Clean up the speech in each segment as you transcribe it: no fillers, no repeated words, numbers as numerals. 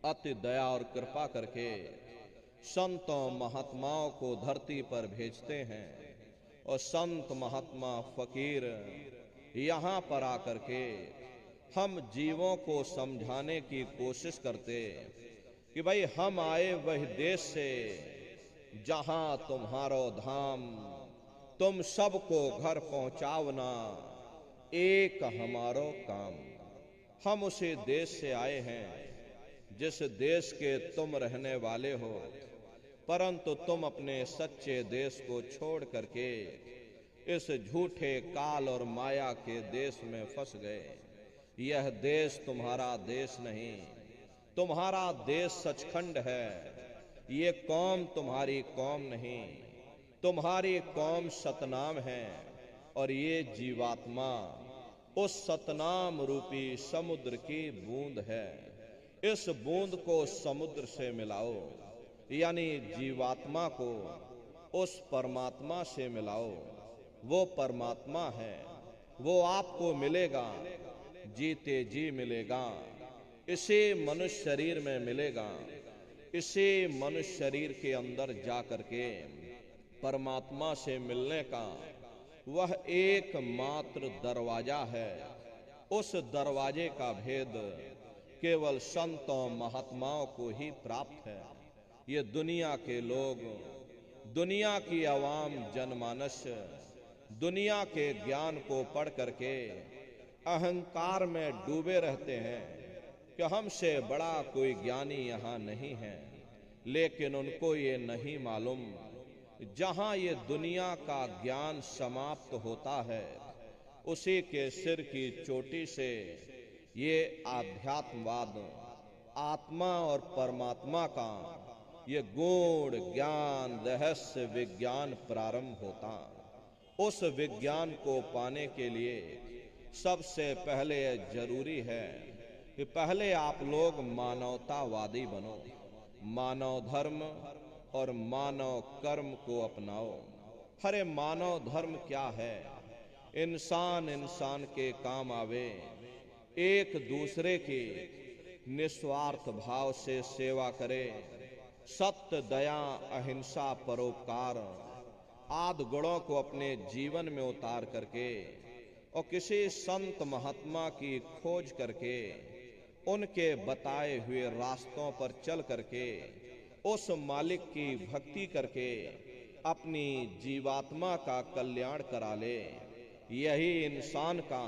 अति दया और कृपा करके संतों महात्माओं को धरती पर भेजते हैं और संत महात्मा फकीर यहाँ पर आकर के हम जीवों को समझाने की कोशिश करते कि भाई हम आए वही देश से जहां तुम्हारो धाम, तुम सबको घर पहुंचावना एक हमारो काम। हम उसी देश से आए हैं जिस देश के तुम रहने वाले हो, परंतु तुम अपने सच्चे देश को छोड़ करके इस झूठे काल और माया के देश में फंस गए। यह देश तुम्हारा देश नहीं, तुम्हारा देश सचखंड है। ये कौम तुम्हारी कौम नहीं, तुम्हारी कौम सतनाम है और ये जीवात्मा उस सतनाम रूपी समुद्र की बूंद है। इस बूंद को समुद्र से मिलाओ, यानी जीवात्मा को उस परमात्मा से मिलाओ। वो परमात्मा है, वो आपको मिलेगा, जीते जी मिलेगा। इसे मनुष्य शरीर में मिलेगा। इसे मनुष्य शरीर के अंदर जा करके परमात्मा से मिलने का वह एकमात्र दरवाजा है। उस दरवाजे का भेद केवल संतों महात्माओं को ही प्राप्त है। ये दुनिया के लोग, दुनिया की आवाम जनमानस दुनिया के ज्ञान को पढ़ करके अहंकार में डूबे रहते हैं कि हमसे बड़ा कोई ज्ञानी यहाँ नहीं है। लेकिन उनको ये नहीं मालूम, जहाँ ये दुनिया का ज्ञान समाप्त होता है उसी के सिर की चोटी से ये आध्यात्मवाद, आत्मा और परमात्मा का ये गूढ़ ज्ञान, रहस्य विज्ञान प्रारंभ होता। उस विज्ञान को पाने के लिए सबसे पहले जरूरी है कि पहले आप लोग मानवतावादी बनो, मानव धर्म और मानव कर्म को अपनाओ। अरे मानव धर्म क्या है? इंसान इंसान के काम आवे, एक दूसरे की निस्वार्थ भाव से सेवा करे, सत्य, दया, अहिंसा, परोपकार आदि गुणों को अपने जीवन में उतार करके और किसी संत महात्मा की खोज करके उनके बताए हुए रास्तों पर चल करके उस मालिक की भक्ति करके अपनी जीवात्मा का कल्याण करा ले। यही इंसान का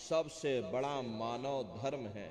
सबसे बड़ा मानव धर्म है।